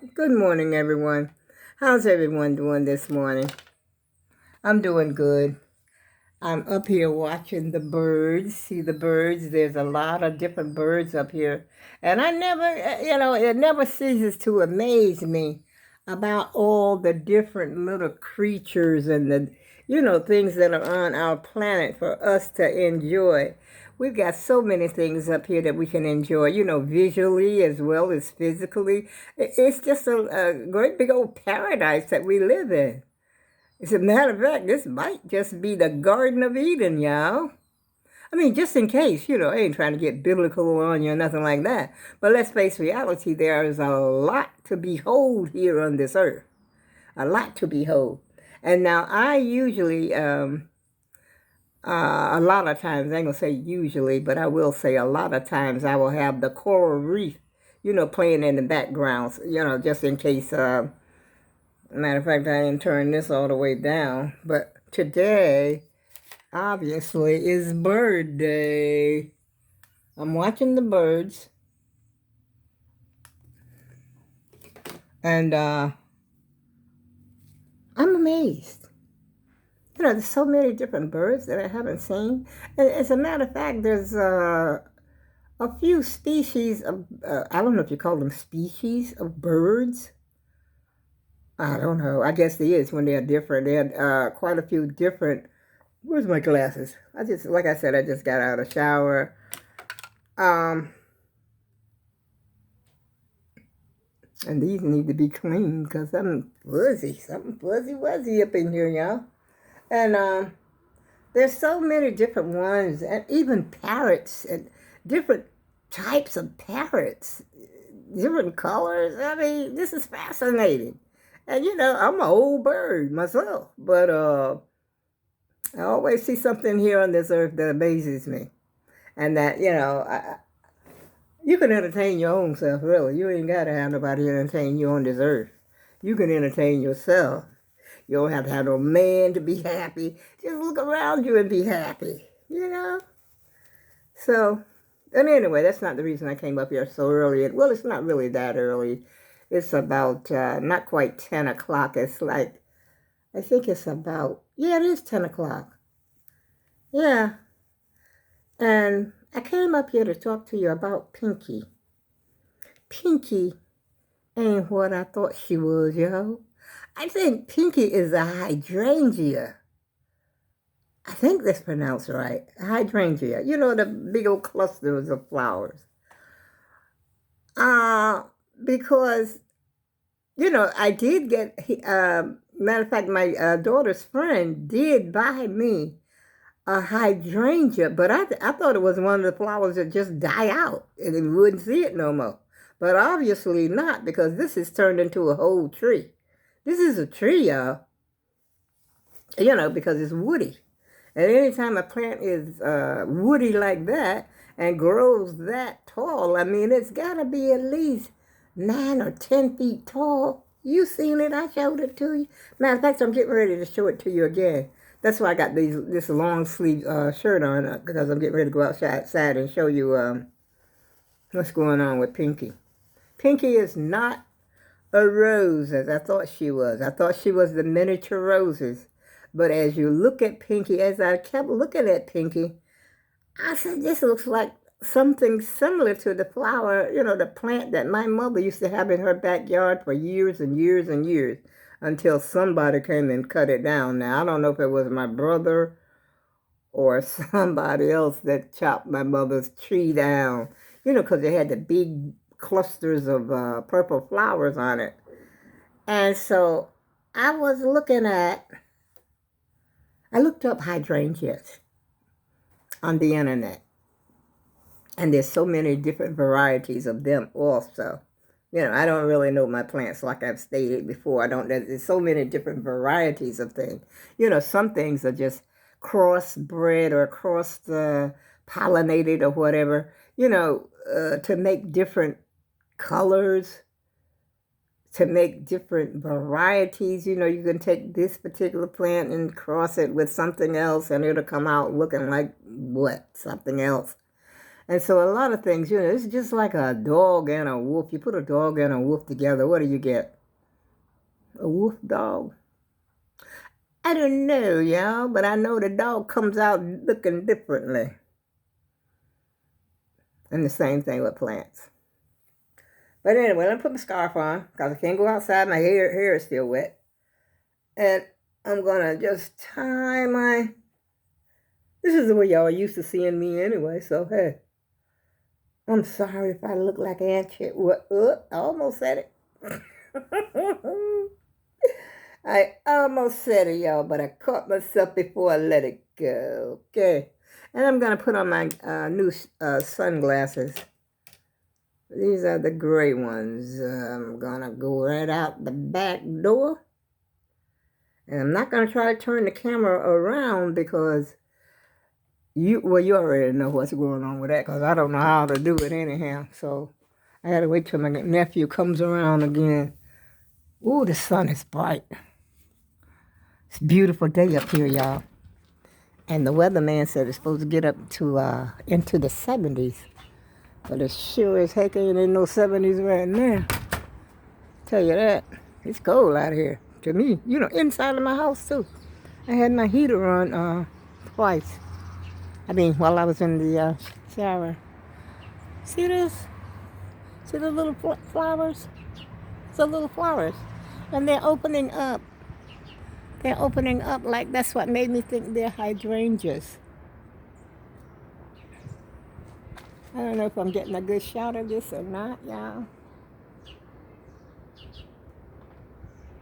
Good morning, everyone. How's everyone doing this morning? I'm doing good. I'm up here watching the birds. See the birds? There's a lot of different birds up here. And I never, it never ceases to amaze me about all the different little creatures and things that are on our planet for us to enjoy. We've got so many things up here that we can enjoy, visually as well as physically. It's just a great big old paradise that we live in. As a matter of fact, this might just be the Garden of Eden, y'all. I mean, just in case, I ain't trying to get biblical on you or nothing like that. But let's face reality, there is a lot to behold here on this earth. A lot to behold. And now I usually, a lot of times, I ain't gonna say usually, but I will say a lot of times I will have the coral reef, playing in the background, just in case, matter of fact, I didn't turn this all the way down. But today, obviously, is bird day. I'm watching the birds, and I'm amazed. There's so many different birds that I haven't seen. And as a matter of fact, there's a few species of, I don't know if you call them species of birds. I don't know. I guess they is when they're different. They had quite a few different. Where's my glasses? Like I said, I just got out of the shower. Um, and these need to be cleaned because I'm fuzzy. Something fuzzy wuzzy up in here, y'all. And there's so many different ones, and even parrots and different types of parrots, different colors. I mean, this is fascinating. And I'm an old bird myself, but I always see something here on this earth that amazes me, and that you can entertain your own self. Really, you ain't gotta have nobody entertain you on this earth. You can entertain yourself. You don't have to have no man to be happy. Just look around you and be happy. So, and anyway, that's not the reason I came up here so early. Well, it's not really that early. It's about not quite 10 o'clock. It's like, I think it's about, yeah, it is 10 o'clock. Yeah. And I came up here to talk to you about Pinky. Pinky ain't what I thought she was, yo. I think Pinky is a hydrangea. I think that's pronounced right. Hydrangea. The big old clusters of flowers. Uh, because, I did get, matter of fact, my daughter's friend did buy me a hydrangea, but I thought it was one of the flowers that just die out and you wouldn't see it no more. But obviously not, because this is turned into a whole tree. This is a tree, y'all. Because it's woody. And anytime a plant is woody like that and grows that tall, I mean, it's got to be at least 9 or 10 feet tall. You seen it? I showed it to you. Matter of fact, I'm getting ready to show it to you again. That's why I got this long sleeve shirt on, because I'm getting ready to go outside and show you what's going on with Pinky. Pinky is not a rose as I thought she was. I thought she was the miniature roses. But as you look at Pinky, as I kept looking at Pinky, I said, this looks like something similar to the flower, the plant that my mother used to have in her backyard for years and years and years until somebody came and cut it down. Now, I don't know if it was my brother or somebody else that chopped my mother's tree down, because it had the big clusters of purple flowers on it. And so I looked up hydrangeas on the internet. And there's so many different varieties of them also. I don't really know my plants like I've stated before. There's so many different varieties of things. Some things are just crossbred or cross pollinated or whatever, to make different colors, to make different varieties. You can take this particular plant and cross it with something else and it'll come out looking like what? Something else. And so a lot of things, it's just like a dog and a wolf. You put a dog and a wolf together, what do you get? A wolf dog? I don't know, y'all, but I know the dog comes out looking differently. And the same thing with plants. But anyway, let me put my scarf on because I can't go outside. My hair is still wet. And I'm going to just tie my... This is the way y'all are used to seeing me anyway, so hey. I'm sorry if I look like Aunt Kit. What? I almost said it. I almost said it, y'all, but I caught myself before I let it go. Okay. And I'm going to put on my new sunglasses. These are the gray ones. I'm going to go right out the back door. And I'm not going to try to turn the camera around because you already know what's going on with that because I don't know how to do it anyhow. So I got to wait till my nephew comes around again. Ooh, the sun is bright. It's a beautiful day up here, y'all. And the weatherman said it's supposed to get up to into the 70s. But it sure as heck ain't in no 70s right now. Tell you that. It's cold out here. To me, inside of my house too. I had my heater on twice. I mean, while I was in the shower. See this? See the little flowers? It's the little flowers. And they're opening up. They're opening up like that's what made me think they're hydrangeas. I don't know if I'm getting a good shot of this or not, y'all.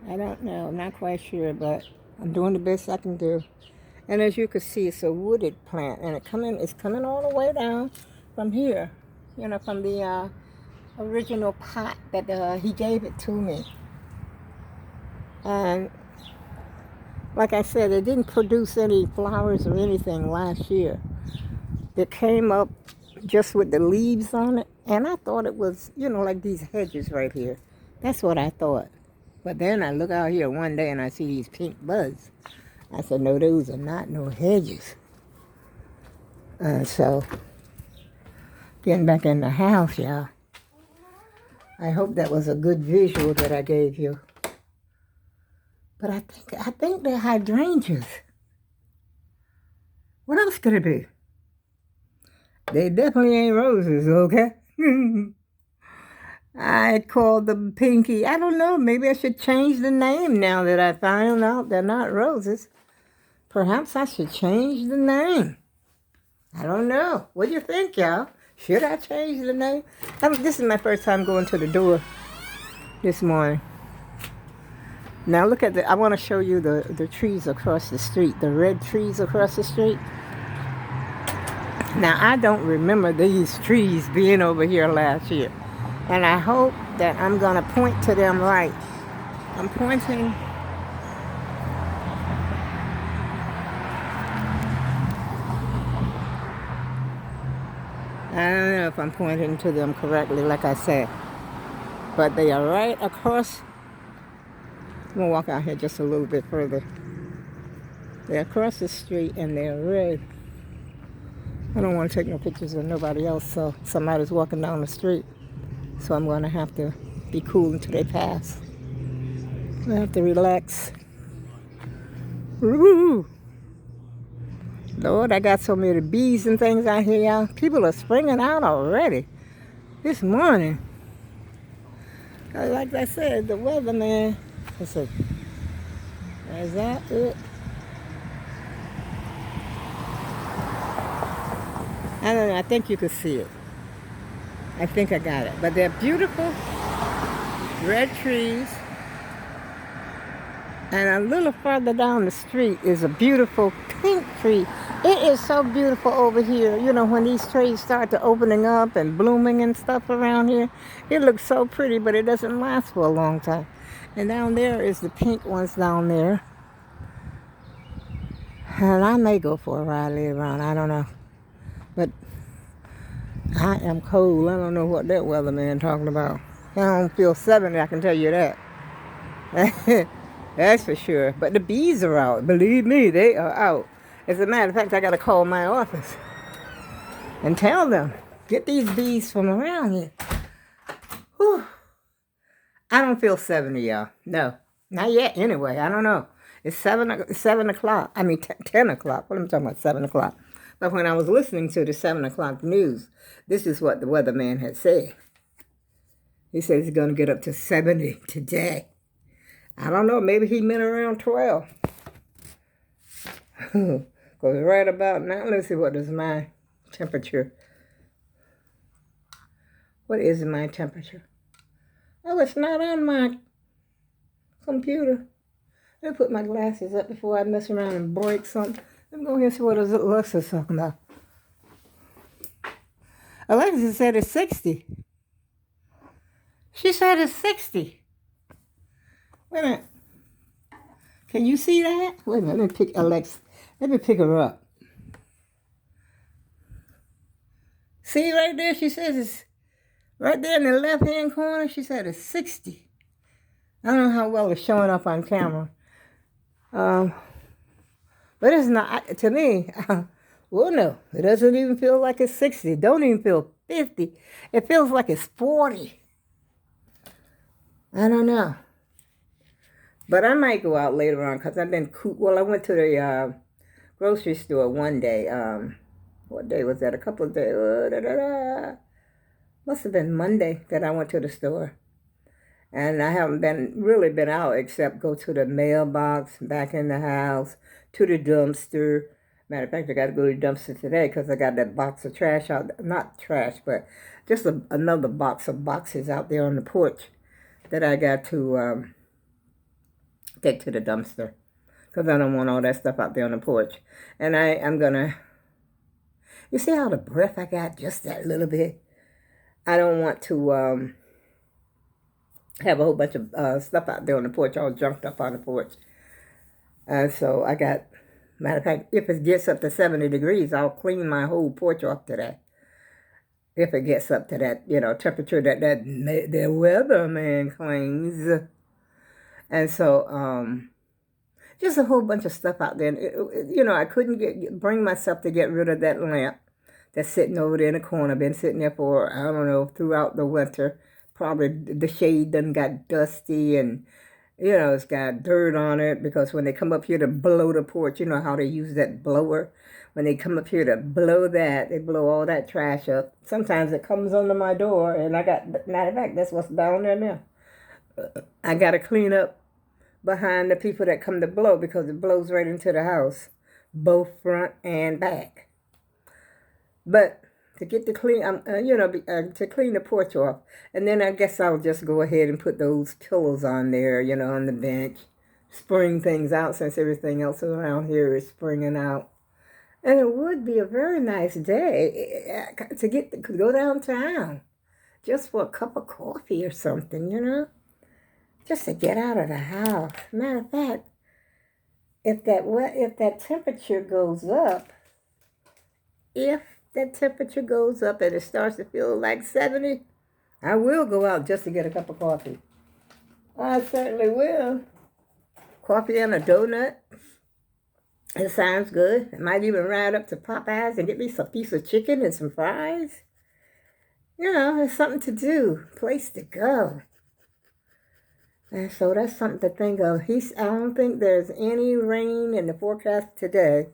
I don't know. I'm not quite sure, but I'm doing the best I can do. And as you can see, it's a wooded plant, and it's coming all the way down from here, from the original pot that he gave it to me. And like I said, it didn't produce any flowers or anything last year. It came up just with the leaves on it, and I thought it was, like these hedges right here. That's what I thought. But then I look out here one day and I see these pink buds. I said, no, those are not no hedges. So, getting back in the house, y'all. I hope that was a good visual that I gave you. But I think they're hydrangeas. What else could it be? They definitely ain't roses, okay? I called them pinky. I don't know. Maybe I should change the name now that I found out they're not roses. Perhaps I should change the name. I don't know. What do you think, y'all? Should I change the name? This is my first time going to the door this morning. Now look at I want to show you the trees across the street, the red trees across the street. Now I don't remember these trees being over here last year. And I hope that I'm going to point to them right. I'm pointing. I don't know if I'm pointing to them correctly, like I said. But they are right across. I'm going to walk out here just a little bit further. They're across the street and they're red. I don't want to take no pictures of nobody else, so somebody's walking down the street. So I'm going to have to be cool until they pass. I have to relax. Woo! Lord, I got so many bees and things out here, y'all. People are springing out already this morning. Like I said, the weatherman. Is that it? I don't know. I think you could see it. I think I got it. But they're beautiful red trees. And a little further down the street is a beautiful pink tree. It is so beautiful over here. When these trees start to opening up and blooming and stuff around here, it looks so pretty, but it doesn't last for a long time. And down there is the pink ones down there. And I may go for a ride later on. I don't know. But I am cold. I don't know what that weatherman talking about. I don't feel 70, I can tell you that. That's for sure. But the bees are out. Believe me, they are out. As a matter of fact, I got to call my office and tell them Get these bees from around here. Whew. I don't feel 70, y'all. No, not yet anyway. I don't know. It's 7 o'clock. I mean, 10 o'clock. What am I talking about? 7 o'clock. But when I was listening to the 7 o'clock news, this is what the weatherman had said. He said it's going to get up to 70 today. I don't know. Maybe he meant around 12. Because right about now, let's see, what is my temperature? What is my temperature? Oh, it's not on my computer. Let me put my glasses up before I mess around and break something. Let me go ahead and see what Alexa's talking about. Alexa said it's 60. She said it's 60. Wait a minute. Can you see that? Wait a minute. Let me pick Alexa. Let me pick her up. See right there? She says it's right there in the left-hand corner. She said it's 60. I don't know how well it's showing up on camera. But it's not, to me, well, no. It doesn't even feel like it's 60. It don't even feel 50. It feels like it's 40. I don't know. But I might go out later on because I've been, well, I went to the grocery store one day. What day was that? A couple of days. Must have been Monday that I went to the store. And I haven't really been out except go to the mailbox, back in the house, to the dumpster. Matter of fact, I got to go to the dumpster today because I got that box of trash out. Not trash, but just another box of boxes out there on the porch that I got to take to the dumpster because I don't want all that stuff out there on the porch. And I'm going to, you see how the breath I got, just that little bit? I don't want to have a whole bunch of stuff out there on the porch, all junked up on the porch. And so I got, matter of fact, if it gets up to 70 degrees, I'll clean my whole porch off today. If it gets up to that, temperature that the weatherman claims. And so, just a whole bunch of stuff out there. I couldn't bring myself to get rid of that lamp that's sitting over there in the corner. Been sitting there for, I don't know, throughout the winter. Probably the shade done got dusty and, it's got dirt on it because when they come up here to blow the porch, you know how they use that blower? When they come up here to blow that, they blow all that trash up. Sometimes it comes under my door and matter of fact, that's what's down there now. I got to clean up behind the people that come to blow because it blows right into the house, both front and back. But to get to clean, to clean the porch off. And then I guess I'll just go ahead and put those pillows on there, on the bench. Spring things out since everything else around here is springing out. And it would be a very nice day to go downtown just for a cup of coffee or something, just to get out of the house. Matter of fact, if that temperature goes up, and it starts to feel like 70, I will go out just to get a cup of coffee. I certainly will. Coffee and a donut. It sounds good. I might even ride up to Popeyes and get me some piece of chicken and some fries. It's something to do, place to go. And so that's something to think of. I don't think there's any rain in the forecast today.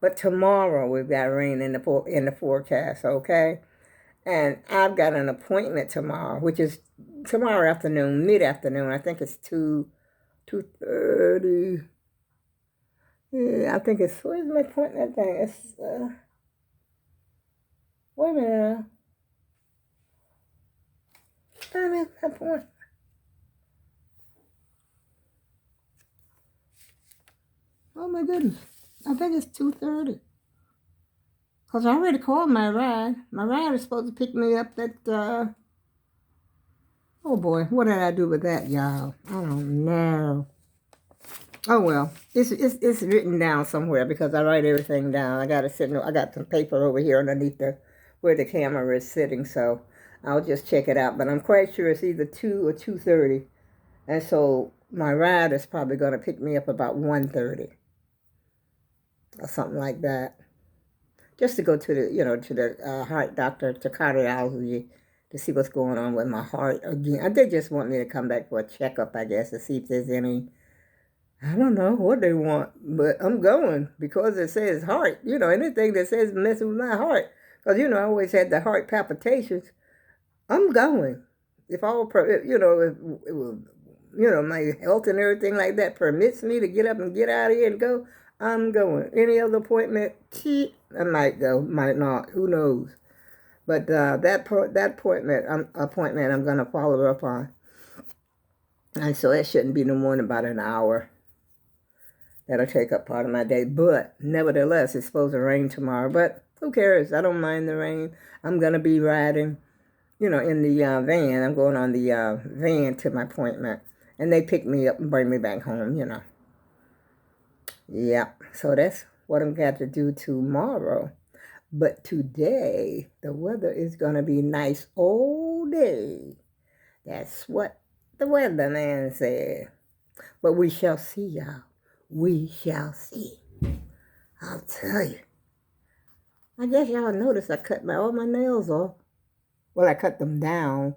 But tomorrow we've got rain in the forecast, okay? And I've got an appointment tomorrow, which is tomorrow afternoon, mid-afternoon. I think it's 2:30. Yeah, I think it's, where's my appointment thing? It's, wait a minute. Find out my appointment. Oh my goodness. I think it's 2:30. Because I already called my ride. My ride is supposed to pick me up at, oh boy, what did I do with that, y'all? I don't know. Oh well, it's written down somewhere because I write everything down. I got some paper over here underneath where the camera is sitting, so I'll just check it out. But I'm quite sure it's either 2 or 2:30. And so my ride is probably going to pick me up about 1:30. Or something like that. just to go to the, to the heart doctor, to cardiology, to see what's going on with my heart again. They just want me to come back for a checkup, I guess, to see if there's any, I don't know what they want, but I'm going because it says heart. Anything that says messing with my heart, because I always had the heart palpitations. I'm going. If all, if my health and everything like that permits me to get up and get out of here and go, I'm going. Any other appointment, I might go, might not. Who knows? But that appointment, I'm going to follow up on. And so it shouldn't be no more than about an hour. That'll take up part of my day. But nevertheless, it's supposed to rain tomorrow. But who cares? I don't mind the rain. I'm going to be riding, in the van. I'm going on the van to my appointment. And they pick me up and bring me back home, Yeah. So that's what I'm got to do tomorrow. But today, the weather is going to be nice all day. That's what the weatherman said. But we shall see, y'all. We shall see. I'll tell you. I guess y'all noticed I cut all my nails off. Well, I cut them down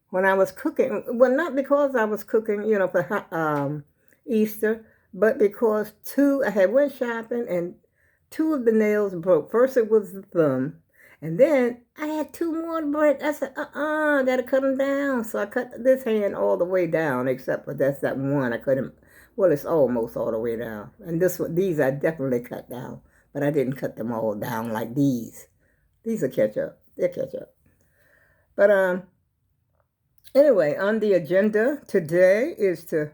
when I was cooking. Well, not because I was cooking, for Easter, but because I had went shopping and 2 of the nails broke. First it was the thumb, and then I had 2 more to break. I said, I gotta cut them down. So I cut this hand all the way down, except for that one I couldn't. Well, it's almost all the way down. And these I definitely cut down, but I didn't cut them all down like these. These will catch up. They'll catch up. But anyway, on the agenda today is to,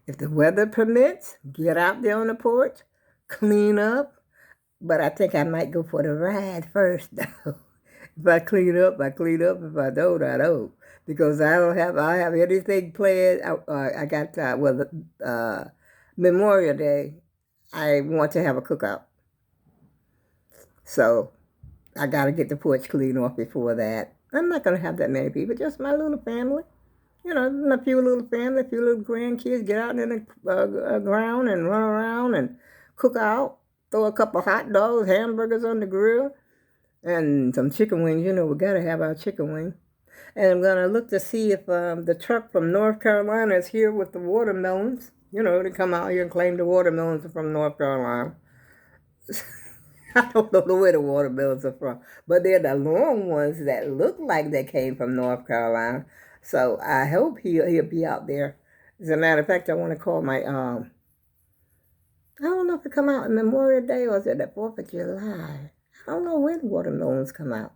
if the weather permits, get out there on the porch, clean up. But I think I might go for the ride first, though. If I clean up, I clean up. If I don't, I don't. Because I have anything planned. I got, Memorial Day, I want to have a cookout. So I got to get the porch cleaned off before that. I'm not going to have that many people, just my little family. My few little family, a few little grandkids, get out in the ground and run around and cook out. Throw a couple hot dogs, hamburgers on the grill, and some chicken wings. We got to have our chicken wings. And I'm going to look to see if the truck from North Carolina is here with the watermelons. They come out here and claim the watermelons are from North Carolina. I don't know where the watermelons are from, but they're the long ones that look like they came from North Carolina. So I hope he'll be out there. As a matter of fact, I want to call my I don't know if it come out on Memorial Day or is it the 4th of July. I don't know when watermelons come out.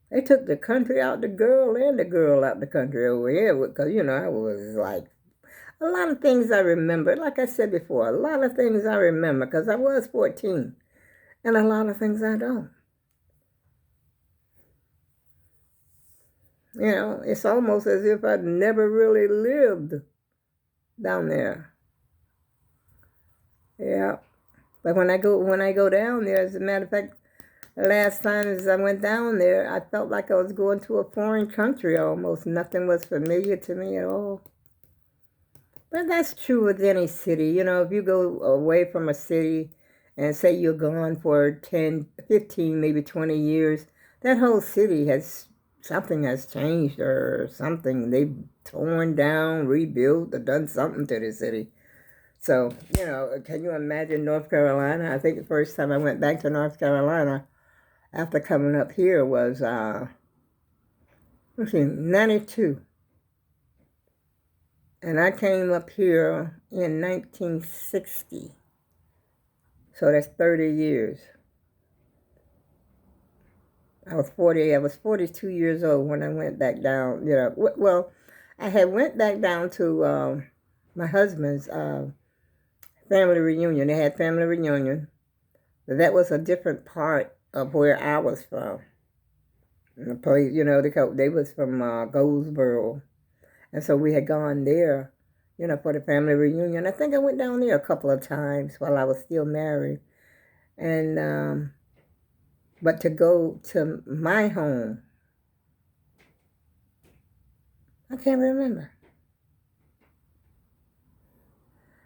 They took the country out the girl and the girl out the country over here because, I was like, a lot of things I remember. Like I said before, a lot of things I remember because I was 14 and a lot of things I don't. It's almost as if I'd never really lived down there. Yeah. But when I go down there, as a matter of fact, the last time as I went down there, I felt like I was going to a foreign country almost. Nothing was familiar to me at all. But that's true with any city. If you go away from a city and say you're gone for 10, 15, maybe 20 years, that whole city something has changed or something. They've torn down, rebuilt, or done something to the city. So, can you imagine North Carolina? I think the first time I went back to North Carolina after coming up here was, 92. And I came up here in 1960. So that's 30 years. I was 42 years old when I went back down. Well, I had went back down to my husband's family reunion. They had family reunion. But that was a different part of where I was from. And the place, they was from Goldsboro. And so we had gone there, for the family reunion. I think I went down there a couple of times while I was still married. And, but to go to my home, I can't remember.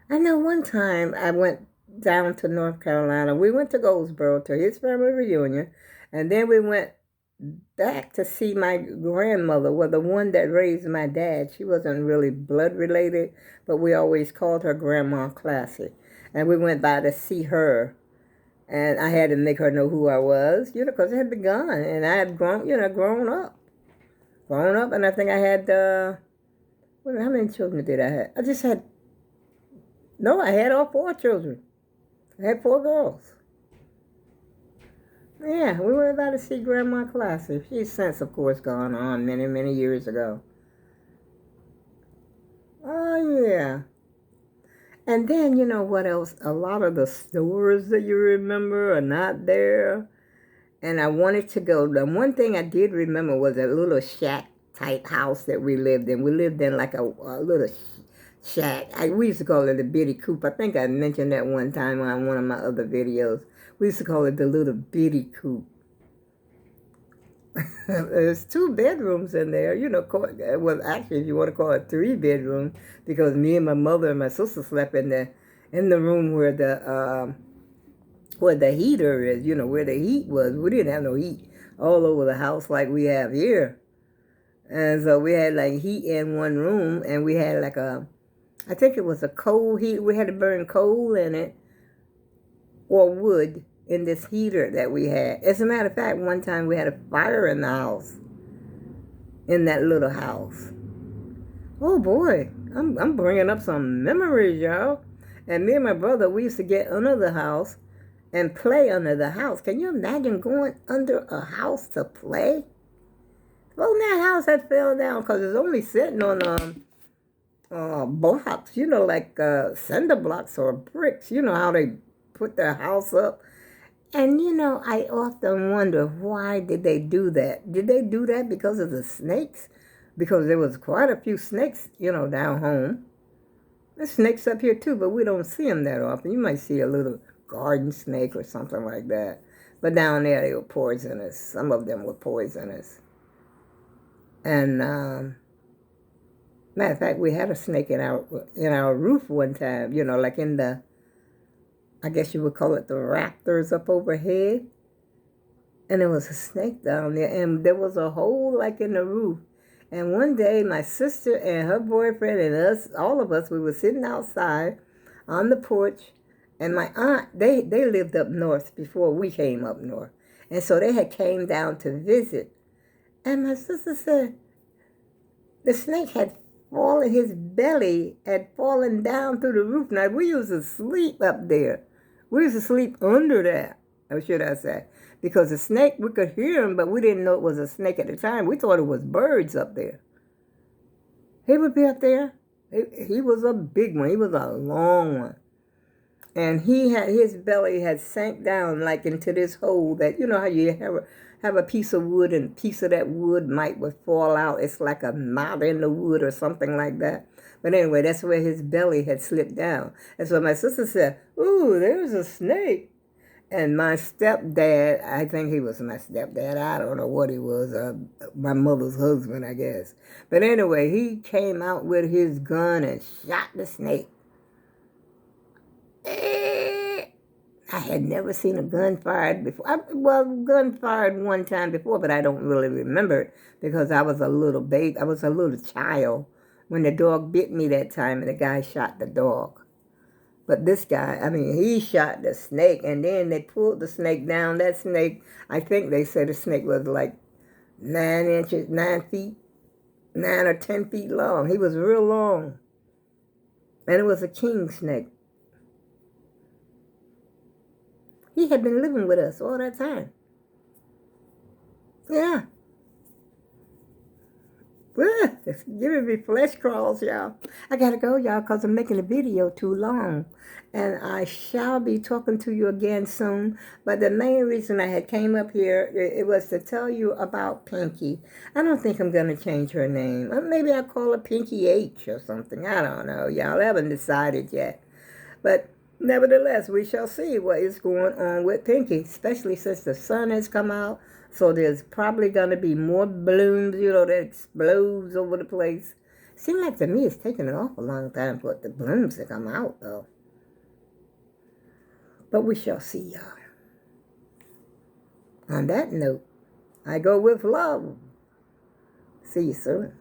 I know one time I went down to North Carolina. We went to Goldsboro to his family reunion, and then we went back to see my grandmother, well, the one that raised my dad. She wasn't really blood related, but we always called her Grandma Classy. And we went by to see her, and I had to make her know who I was, because I had been gone, and I had grown up, and I think I had, how many children did I have? I had all 4 children. I had 4 girls. Yeah, we went by to see Grandma Classic. She's since, of course, gone on many, many years ago. Oh, yeah. And then, you know what else? A lot of the stores that you remember are not there. And I wanted to go. The one thing I did remember was a little shack-type house that we lived in. We lived in like a little shack. We used to call it a bitty coop. I think I mentioned that one time on one of my other videos. We used to call it the little bitty coop. There's 2 bedrooms in there, well, actually, if you want to call it 3 bedrooms, because me and my mother and my sister slept in the room where the heater is, where the heat was. We didn't have no heat all over the house like we have here. And so we had like heat in one room, and we had like I think it was a coal heat. We had to burn coal in it or wood in this heater that we had. As a matter of fact, one time we had a fire in the house, in that little house. Oh boy, I'm bringing up some memories, y'all. And me and my brother, we used to get under the house and play under the house. Can you imagine going under a house to play? Well, that house had fell down because it's only sitting on blocks, like cinder blocks or bricks. You know how they put their house up. And, I often wonder, why did they do that? Did they do that because of the snakes? Because there was quite a few snakes, down home. There's snakes up here, too, but we don't see them that often. You might see a little garden snake or something like that. But down there, they were poisonous. Some of them were poisonous. And, matter of fact, we had a snake in our roof one time, like in the, I guess you would call it the rafters up overhead. And there was a snake down there, and there was a hole like in the roof. And one day, my sister and her boyfriend and us, all of us, we were sitting outside on the porch, and my aunt, they lived up north before we came up north. And so they had came down to visit. And my sister said the snake had fallen, his belly had fallen down through the roof. Now, we used to sleep up there. We used to sleep under that, or should I say. Because the snake, we could hear him, but we didn't know it was a snake at the time. We thought it was birds up there. He would be up there. He was a big one. He was a long one. And his belly had sank down like into this hole that, how you have a piece of wood and a piece of that wood would fall out. It's like a knot in the wood or something like that. But anyway, that's where his belly had slipped down. And so my sister said, "Ooh, there's a snake." And my stepdad, I think he was my stepdad. I don't know what he was. My mother's husband, I guess. But anyway, he came out with his gun and shot the snake. I had never seen a gun fired before. Gun fired one time before, but I don't really remember it because I was a little baby. I was a little child when the dog bit me that time, and the guy shot the dog. But this guy, he shot the snake, and then they pulled the snake down. That snake, I think they said the snake was like 9 feet, 9 or 10 feet long. He was real long. And it was a king snake. He had been living with us all that time. Yeah. It's giving me flesh crawls, y'all. I gotta go, y'all, because I'm making the video too long. And I shall be talking to you again soon. But the main reason I had came up here, it was to tell you about Pinky. I don't think I'm going to change her name. Maybe I'll call her Pinky H or something. I don't know, y'all. I haven't decided yet. But nevertheless, we shall see what is going on with Pinky, especially since the sun has come out. So there's probably going to be more blooms, that explodes over the place. Seems like to me it's taking an awful long time for the blooms to come out, though. But we shall see, y'all. On that note, I go with love. See you soon.